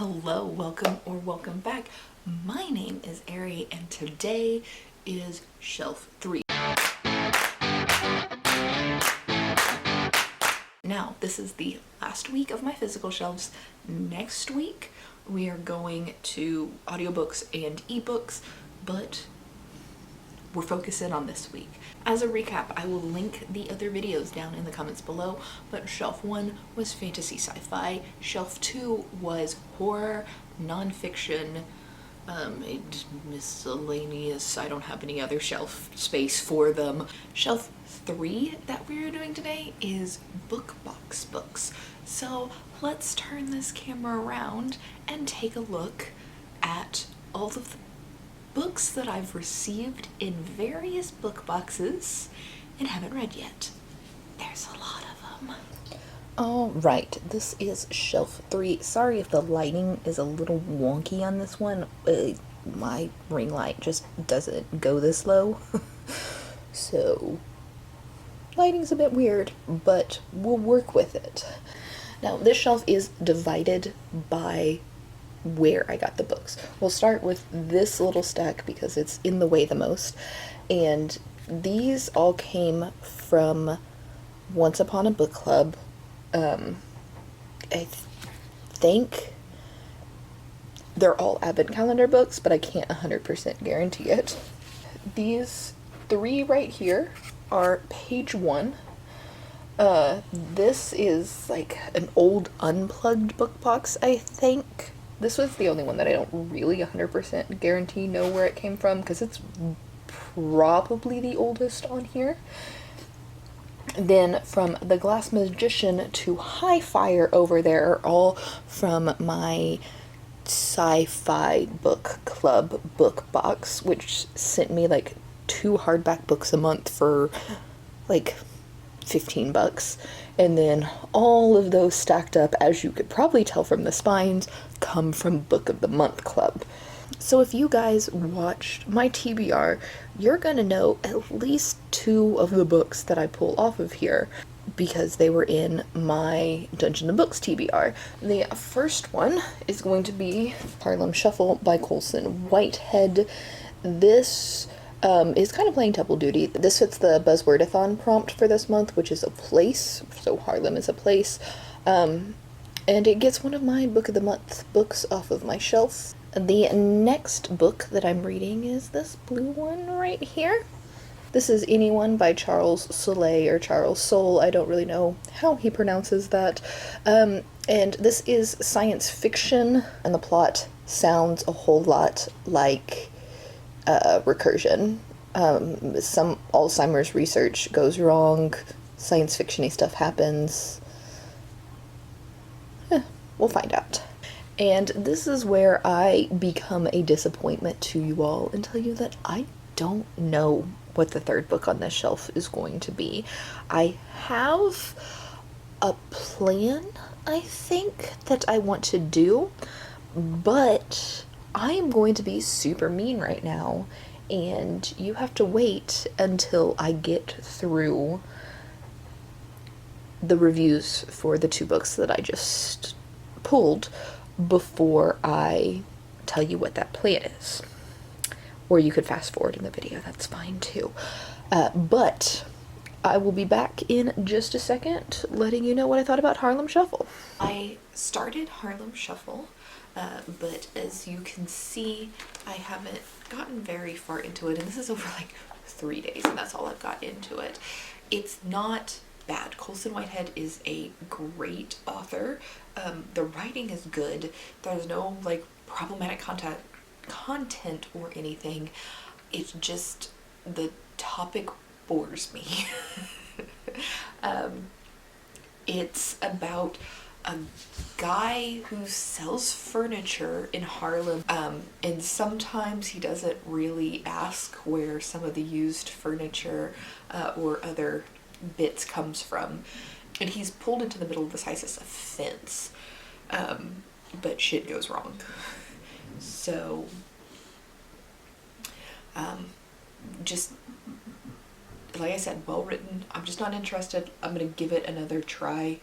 Hello, welcome back. My name is Ari and today is shelf 3. Now, this is the last week of my physical shelves. Next week, we are going to audiobooks and ebooks, but we're focusing on this week. As a recap, I will link the other videos down in the comments below, but shelf 1 was fantasy sci-fi, shelf 2 was horror, nonfiction, miscellaneous. I don't have any other shelf space for them. Shelf 3 that we're doing today is book box books. So let's turn this camera around and take a look at all of the books that I've received in various book boxes and haven't read yet. There's a lot of them. All right, this is shelf 3. Sorry if the lighting is a little wonky on this one. My ring light just doesn't go this low. So, lighting's a bit weird, but we'll work with it. Now, this shelf is divided by where I got the books. We'll start with this little stack because it's in the way the most, and these all came from Once Upon a Book Club. I think they're all advent calendar books, but I can't 100% guarantee it. These 3 right here are page 1. This is like an old unplugged book box, I think. This was the only one that I don't really 100% guarantee know where it came from, because it's probably the oldest on here. Then from The Glass Magician to High Fire over there are all from my sci-fi book club book box, which sent me like 2 hardback books a month for like $15. And then all of those stacked up, as you could probably tell from the spines, come from Book of the Month Club. So if you guys watched my TBR, you're gonna know at least 2 of the books that I pull off of here because they were in my Dungeon of Books TBR. The first one is going to be Harlem Shuffle by Colson Whitehead. This is kind of playing double duty. This fits the Buzzwordathon prompt for this month, which is a place, so Harlem is a place, and it gets one of my Book of the Month books off of my shelf. The next book that I'm reading is this blue one right here. This is Anyone by Charles Soule, or Charles Soule. I don't really know how he pronounces that. And this is science fiction, and the plot sounds a whole lot like recursion. Some Alzheimer's research goes wrong, science fiction-y stuff happens. We'll find out. And this is where I become a disappointment to you all and tell you that I don't know what the third book on this shelf is going to be. I have a plan, I think, that I want to do, but I am going to be super mean right now, and you have to wait until I get through the reviews for the 2 books that I just pulled before I tell you what that plan is. Or you could fast forward in the video, that's fine too. But I will be back in just a second letting you know what I thought about Harlem Shuffle. I started Harlem Shuffle, but as you can see, I haven't gotten very far into it, and this is over like 3 days, and that's all I've got into it. It's not bad. Colson Whitehead is a great author. The writing is good. There's no like problematic content or anything. It's just the topic bores me. It's about a guy who sells furniture in Harlem, and sometimes he doesn't really ask where some of the used furniture or other bits comes from, and he's pulled into the middle of this high fence, but shit goes wrong. So just like I said, well written. I'm just not interested. I'm gonna give it another try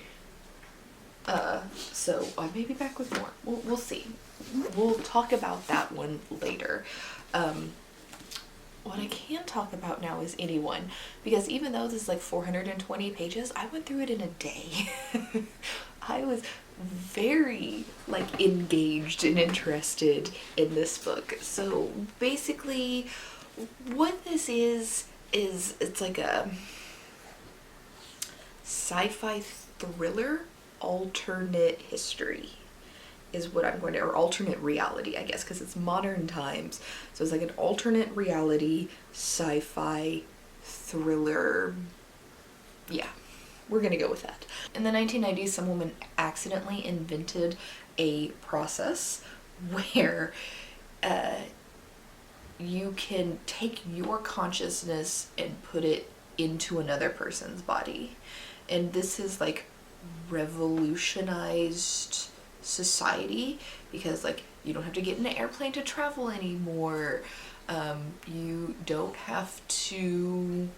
So I may be back with more. We'll see. We'll talk about that one later. What I can talk about now is Anyone, because even though this is like 420 pages, I went through it in a day. I was very like engaged and interested in this book. So basically what this is it's like a sci-fi thriller alternate history is what I'm going to, or alternate reality, I guess, because it's modern times. So it's like an alternate reality sci-fi thriller. Yeah, we're gonna go with that. In the 1990s, some woman accidentally invented a process where you can take your consciousness and put it into another person's body. And this is like revolutionized society because like you don't have to get in an airplane to travel anymore. You don't have to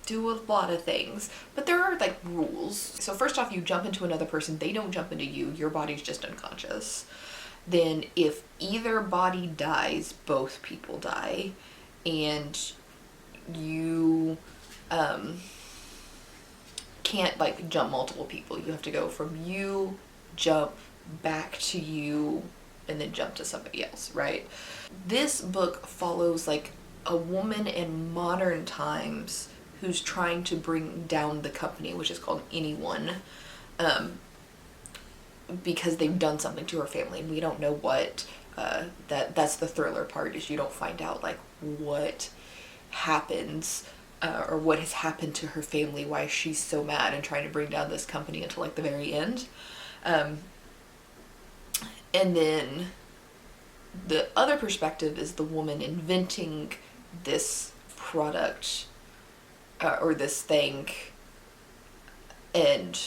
do a lot of things, but there are like rules. So first off, you jump into another person, they don't jump into you, your body's just unconscious. Then if either body dies, both people die, and you can't like jump multiple people. You have to go from you, jump back to you, and then jump to somebody else, right? This book follows like a woman in modern times who's trying to bring down the company, which is called Anyone, because they've done something to her family, and we don't know what. That's the thriller part, is you don't find out like what happens or what has happened to her family, why she's so mad and trying to bring down this company until like the very end. And then the other perspective is the woman inventing this product or this thing, and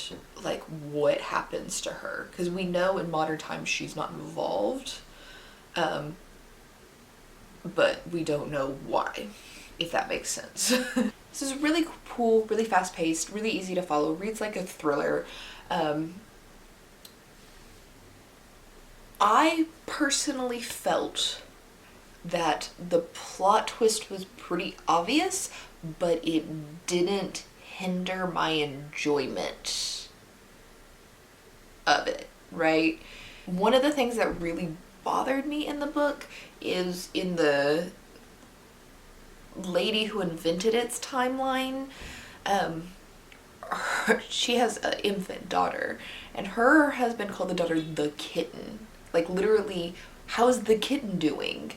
like what happens to her, because we know in modern times she's not involved, but we don't know why, if that makes sense. This is really cool, really fast paced, really easy to follow, reads like a thriller. I personally felt that the plot twist was pretty obvious, but it didn't hinder my enjoyment of it, right? One of the things that really bothered me in the book is in the lady who invented its timeline. She has an infant daughter, and her has been called the daughter the kitten. Like literally, how's the kitten doing?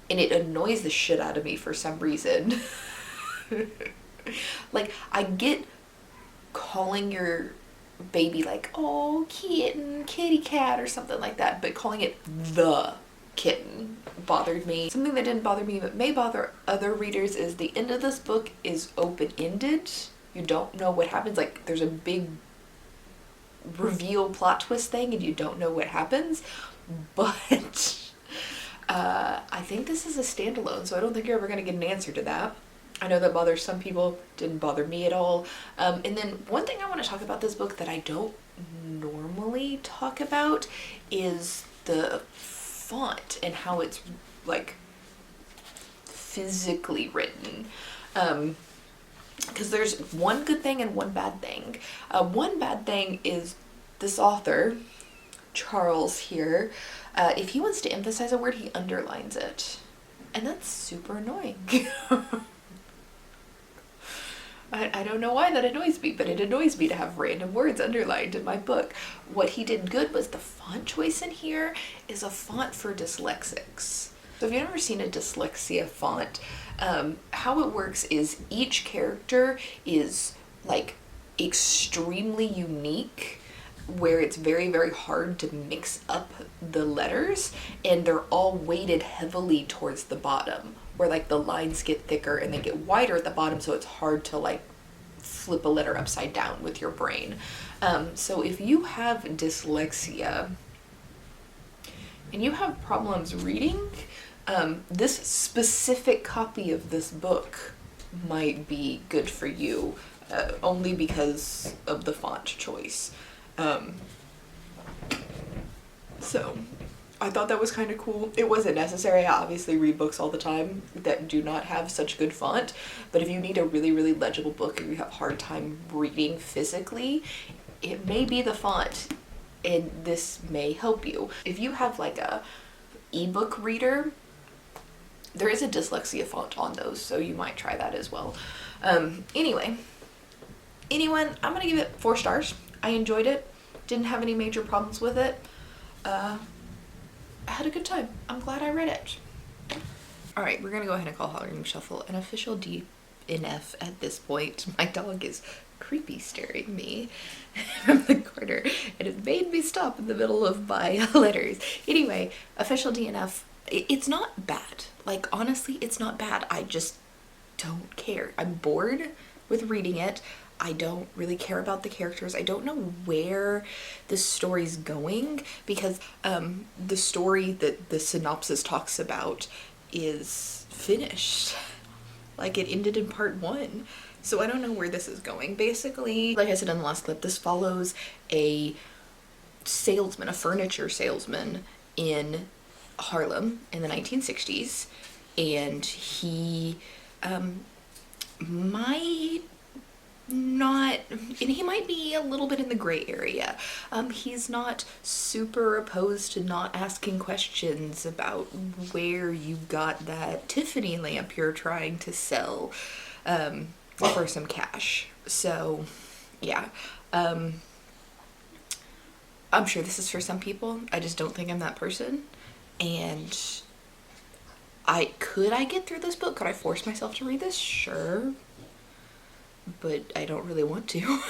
And it annoys the shit out of me for some reason. Like, I get calling your baby like, oh, kitten, kitty cat, or something like that, but calling it the kitten bothered me. Something that didn't bother me but may bother other readers is the end of this book is open-ended. You don't know what happens. Like, there's a big reveal plot twist thing and you don't know what happens, but I think this is a standalone, so I don't think you're ever going to get an answer to that. I know that bothers some people, didn't bother me at all. And then one thing I want to talk about this book that I don't normally talk about is the font and how it's like physically written. Because there's one good thing and one bad thing. One bad thing is this author, Charles here, if he wants to emphasize a word, he underlines it. And that's super annoying. I don't know why that annoys me, but it annoys me to have random words underlined in my book. What he did good was the font choice in here is a font for dyslexics. So if you've ever seen a dyslexia font, how it works is each character is like extremely unique, where it's very, very hard to mix up the letters, and they're all weighted heavily towards the bottom, where like the lines get thicker and they get wider at the bottom, so it's hard to like flip a letter upside down with your brain. So if you have dyslexia and you have problems reading, this specific copy of this book might be good for you, only because of the font choice. So I thought that was kind of cool. It wasn't necessary. I obviously read books all the time that do not have such good font, but if you need a really, really legible book and you have a hard time reading physically, it may be the font, and this may help you. If you have like a ebook reader, there is a dyslexia font on those, so you might try that as well. Anyway, I'm gonna give it 4 stars. I enjoyed it. Didn't have any major problems with it. I had a good time. I'm glad I read it. All right, we're gonna go ahead and call Halloween Shuffle an official DNF at this point. My dog is creepy staring me from the corner, and it made me stop in the middle of my letters. Anyway, official DNF. It's not bad. Like, honestly, it's not bad. I just don't care. I'm bored with reading it. I don't really care about the characters. I don't know where the story's going, because the story that the synopsis talks about is finished. Like, it ended in part 1. So I don't know where this is going. Basically, like I said in the last clip, this follows a salesman, a furniture salesman in Harlem in the 1960s, and he might not, and he might be a little bit in the gray area. He's not super opposed to not asking questions about where you got that Tiffany lamp you're trying to sell for some cash. So yeah, I'm sure this is for some people. I just don't think I'm that person. And could I get through this book? Could I force myself to read this? Sure. But I don't really want to.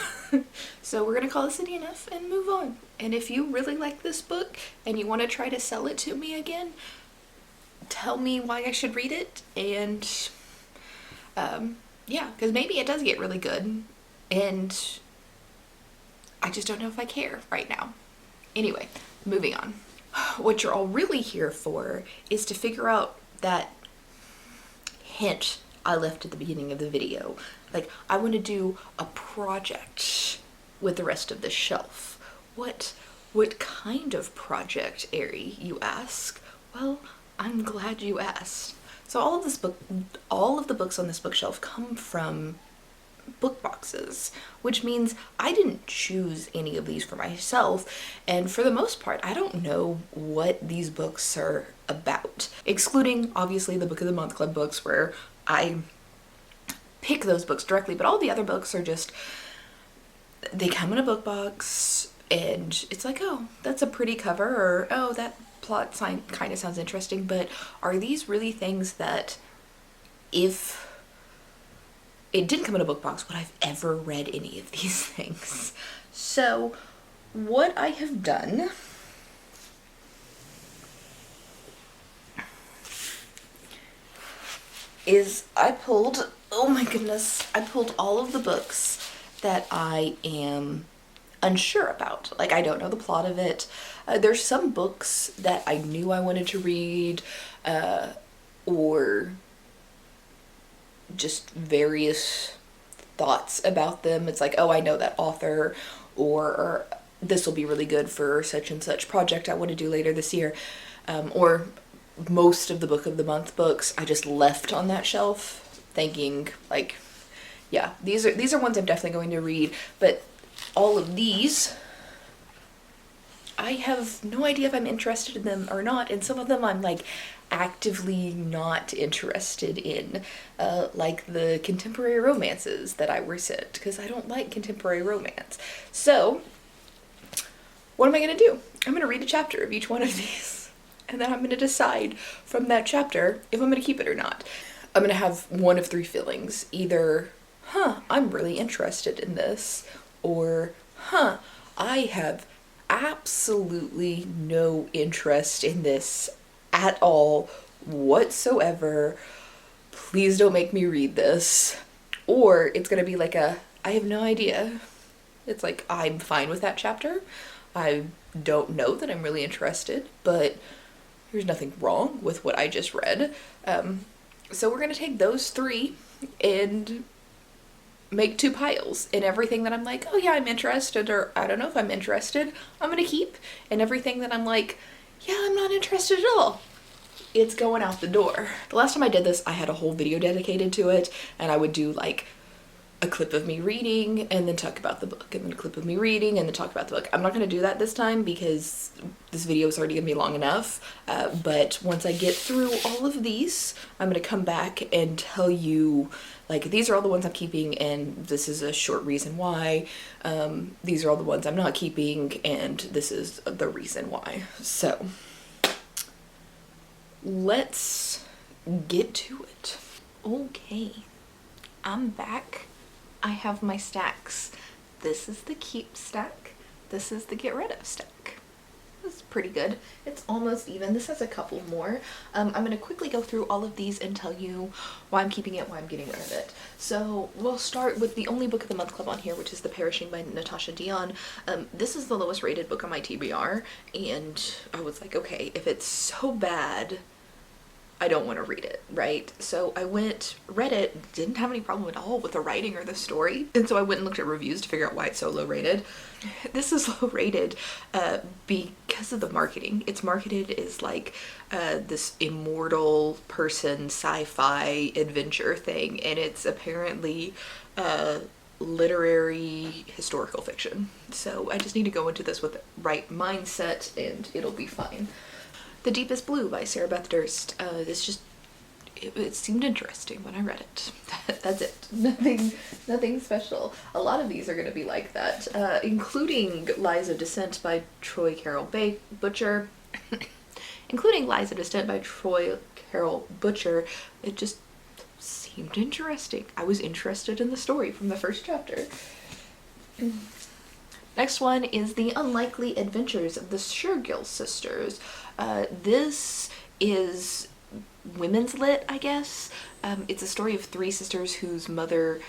So we're gonna call this a DNF and move on. And if you really like this book and you want to try to sell it to me again, tell me why I should read it. And yeah, because maybe it does get really good, and I just don't know if I care right now. Anyway, moving on. What you're all really here for is to figure out that hint I left at the beginning of the video. Like, I want to do a project with the rest of the shelf. What kind of project, Ari, you ask? Well, I'm glad you asked. So all of the books on this bookshelf come from book boxes, which means I didn't choose any of these for myself, and for the most part I don't know what these books are about, excluding obviously the Book of the Month Club books where I pick those books directly, but all the other books are just, they come in a book box and it's like, oh, that's a pretty cover, or oh, that plot kind of sounds interesting. But are these really things that, if it didn't come in a book box, would I've ever read any of these things? So what I have done is I pulled all of the books that I am unsure about. Like, I don't know the plot of it. There's some books that I knew I wanted to read, or just various thoughts about them. It's like, oh, I know that author, or this will be really good for such and such project I want to do later this year. Or most of the Book of the Month books I just left on that shelf thinking, like, yeah, these are ones I'm definitely going to read. But all of these, I have no idea if I'm interested in them or not, and some of them I'm like actively not interested in, like the contemporary romances that I were sent, because I don't like contemporary romance. So what am I gonna do? I'm gonna read a chapter of each one of these, and then I'm gonna decide from that chapter if I'm gonna keep it or not. I'm gonna have one of 3 feelings: either, I'm really interested in this, or, I have absolutely no interest in this at all whatsoever. Please don't make me read this. Or it's gonna be like I have no idea. It's like, I'm fine with that chapter. I don't know that I'm really interested, but there's nothing wrong with what I just read. So we're gonna take those 3 and make two piles, and everything that I'm like, oh yeah, I'm interested, or I don't know if I'm interested, I'm gonna keep, and everything that I'm like, yeah, I'm not interested at all, it's going out the door. The last time I did this, I had a whole video dedicated to it, and I would do like a clip of me reading and then talk about the book, and then a clip of me reading and then talk about the book. I'm not going to do that this time because this video is already going to be long enough, but once I get through all of these, I'm going to come back and tell you, like, these are all the ones I'm keeping and this is a short reason why. These are all the ones I'm not keeping and this is the reason why. So let's get to it. Okay, I'm back. I have my stacks. This is the keep stack. This is the get rid of stack. This is pretty good. It's almost even. This has a couple more. I'm going to quickly go through all of these and tell you why I'm keeping it, why I'm getting rid of it. So we'll start with the only book of the month club on here, which is The Perishing by Natasha Dion. This is the lowest rated book on my TBR, and I was like, okay, if it's so bad, I don't want to read it, right? So I read it, didn't have any problem at all with the writing or the story, and so I went and looked at reviews to figure out why it's so low rated. This is low rated because of the marketing. It's marketed as like this immortal person sci-fi adventure thing, and it's apparently literary historical fiction. So I just need to go into this with the right mindset and it'll be fine. The Deepest Blue by Sarah Beth Durst. It seemed interesting when I read it. That's it. Nothing special. A lot of these are going to be like that, including Lies of Descent by Troy Carol Butcher. Including Lies of Descent by Troy Carol Butcher. It just seemed interesting. I was interested in the story from the first chapter. Next one is The Unlikely Adventures of the Shergill Sisters. This is women's lit, I guess. It's a story of three sisters whose mother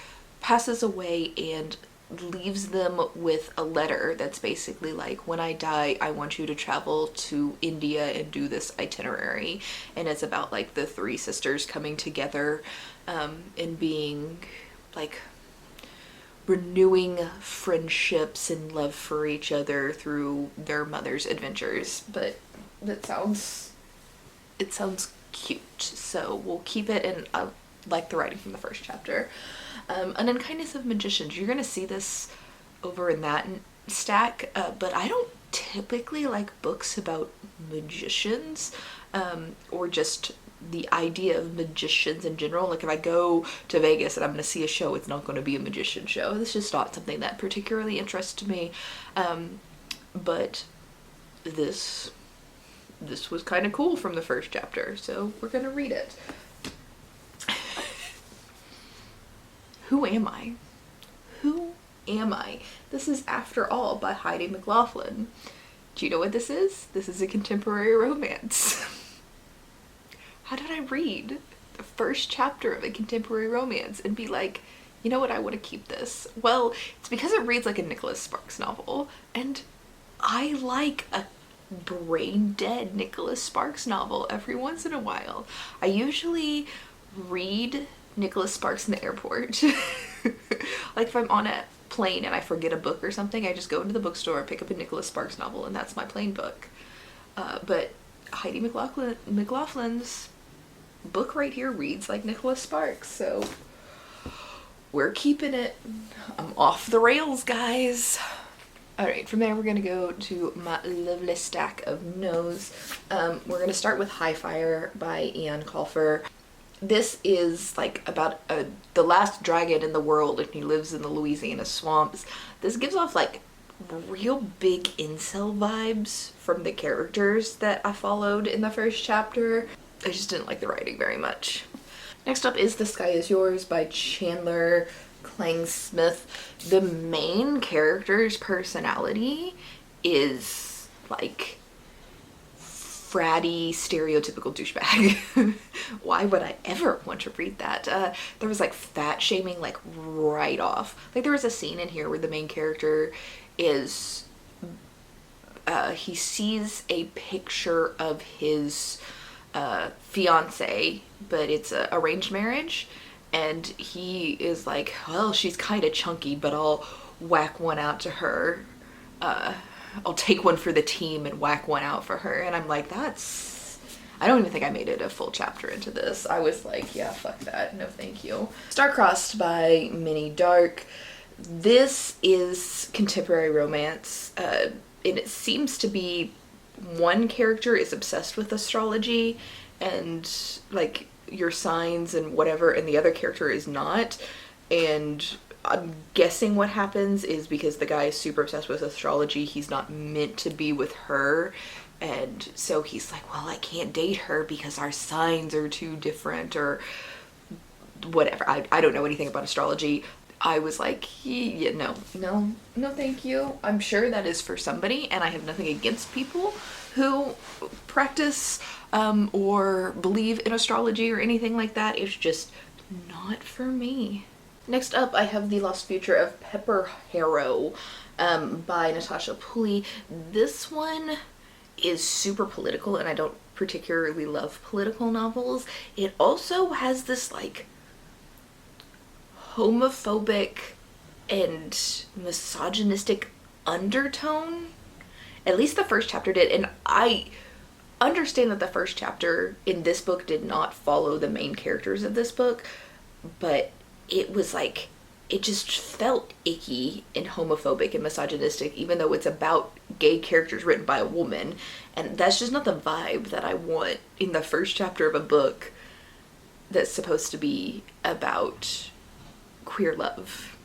passes away and leaves them with a letter that's basically like, when I die, I want you to travel to India and do this itinerary. And it's about like the three sisters coming together and being like renewing friendships and love for each other through their mother's adventures. But it sounds cute, so we'll keep it, and I like the writing from the first chapter. An Unkindness of Magicians. You're gonna see this over in that stack, but I don't typically like books about magicians, or just the idea of magicians in general. Like if I go to Vegas and I'm gonna see a show, it's not gonna be a magician show. It's just not something that particularly interests me. But this was kind of cool from the first chapter, so we're gonna read it. Who Am I? Who Am I? This is After All by Heidi McLaughlin. Do you know what this is? This is a contemporary romance. How did I read the first chapter of a contemporary romance and be like, you know what, I want to keep this? Well, it's because it reads like a Nicholas Sparks novel, and I like a brain dead Nicholas Sparks novel every once in a while. I usually read Nicholas Sparks in the airport. Like if I'm on a plane and I forget a book or something, I just go into the bookstore, pick up a Nicholas Sparks novel, and that's my plane book. But Heidi McLaughlin's book right here reads like Nicholas Sparks, so we're keeping it. I'm off the rails, guys. Alright, from there we're going to go to my lovely stack of no's. We're going to start with High Fire by Ian Colfer. This is like about the last dragon in the world, and he lives in the Louisiana swamps. This gives off like real big incel vibes from the characters that I followed in the first chapter. I just didn't like the writing very much. Next up is The Sky Is Yours by Chandler Klangsmith. The main character's personality is like fratty, stereotypical douchebag. Why would I ever want to read that? There was like fat shaming like right off. Like there was a scene in here where the main character is he sees a picture of his fiance, but it's a arranged marriage, and he is like, well, she's kind of chunky, but I'll whack one out to her. I'll take one for the team and whack one out for her. And I'm like, that's... I don't even think I made it a full chapter into this. I was like, yeah, fuck that. No, thank you. Star-Crossed by Minnie Dark. This is contemporary romance. And it seems to be one character is obsessed with astrology and like your signs and whatever, and the other character is not. And I'm guessing what happens is because the guy is super obsessed with astrology, he's not meant to be with her. And so he's like, well, I can't date her because our signs are too different or whatever. I don't know anything about astrology. I was like, yeah, no, thank you. I'm sure that is for somebody, and I have nothing against people who practice or believe in astrology or anything like that. It's just not for me. Next up, I have The Lost Future of Pepper Harrow by Natasha Pulley. This one is super political, and I don't particularly love political novels. It also has this like homophobic and misogynistic undertone. At least the first chapter did, and I understand that the first chapter in this book did not follow the main characters of this book, but it was like, it just felt icky and homophobic and misogynistic, even though it's about gay characters written by a woman. And that's just not the vibe that I want in the first chapter of a book that's supposed to be about queer love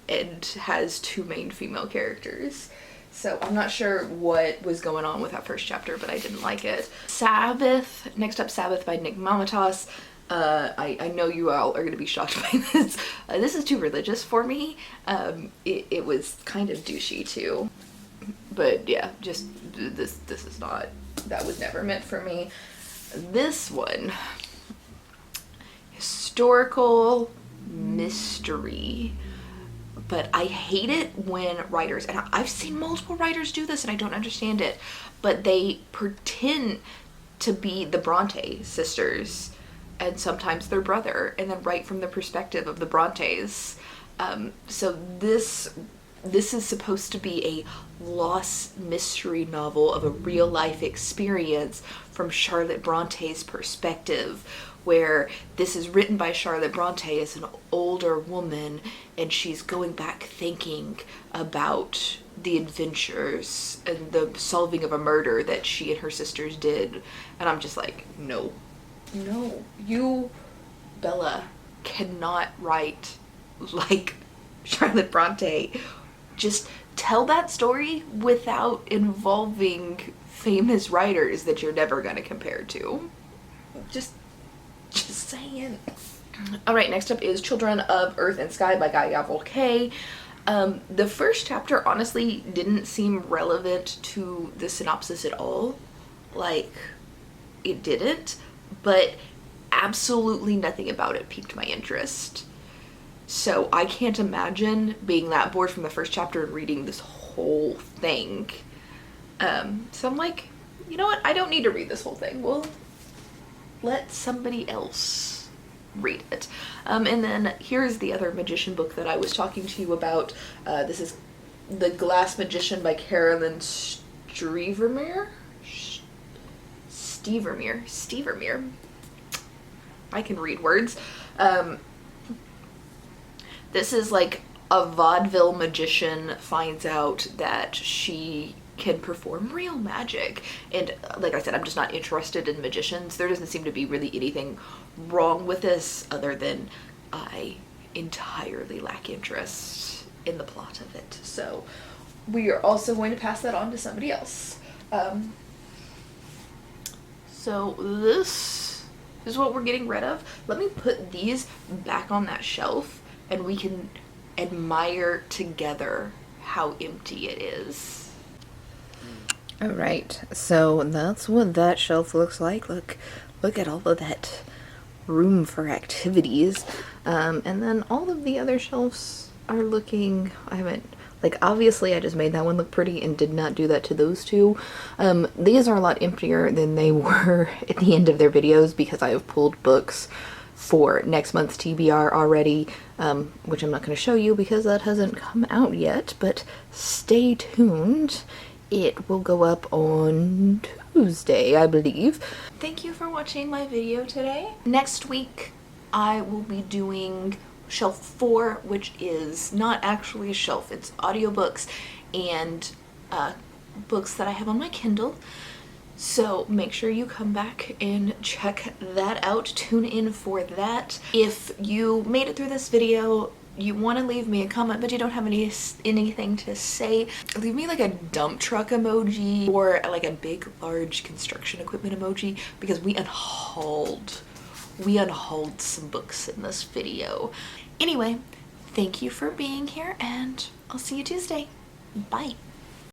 and has two main female characters. So I'm not sure what was going on with that first chapter, but I didn't like it. Sabbath, next up, Sabbath by Nick Mamatas. I know you all are going to be shocked by this. This is too religious for me. It was kind of douchey too. But yeah, just this is not, that was never meant for me. This one, historical mystery. But I hate it when writers, and I've seen multiple writers do this and I don't understand it, but they pretend to be the Bronte sisters and sometimes their brother, and then write from the perspective of the Brontes. So this is supposed to be a lost mystery novel of a real life experience from Charlotte Bronte's perspective, where this is written by Charlotte Bronte as an older woman, and she's going back thinking about the adventures and the solving of a murder that she and her sisters did. And I'm just like, no, you, Bella, cannot write like Charlotte Bronte. Just tell that story without involving famous writers that you're never going to compare to. Just saying. Alright, next up is Children of Earth and Sky by Gaia Volkay. The first chapter honestly didn't seem relevant to the synopsis at all. Like, it didn't, but absolutely nothing about it piqued my interest. So I can't imagine being that bored from the first chapter and reading this whole thing. So I'm like, you know what? I don't need to read this whole thing. Well, let somebody else read it. And then here's the other magician book that I was talking to you about. This is The Glass Magician by Carolyn Stevermeer. I can read words. This is like a vaudeville magician finds out that she can perform real magic, and like I said, I'm just not interested in magicians. There doesn't seem to be really anything wrong with this other than I entirely lack interest in the plot of it. So we are also going to pass that on to somebody else. So this is what we're getting rid of. Let me put these back on that shelf and we can admire together how empty it is. Alright, so that's what that shelf looks like. Look at all of that room for activities. And then all of the other shelves are looking, obviously I just made that one look pretty and did not do that to those two. These are a lot emptier than they were at the end of their videos because I have pulled books for next month's TBR already, which I'm not going to show you because that hasn't come out yet, but stay tuned. It will go up on Tuesday, I believe. Thank you for watching my video today. Next week, I will be doing shelf 4, which is not actually a shelf, it's audiobooks and books that I have on my Kindle. So make sure you come back and check that out. Tune in for that. If you made it through this video, you want to leave me a comment but you don't have anything to say, leave me like a dump truck emoji or like a big large construction equipment emoji, because we unhauled some books in this video. Anyway, thank you for being here and I'll see you Tuesday. Bye.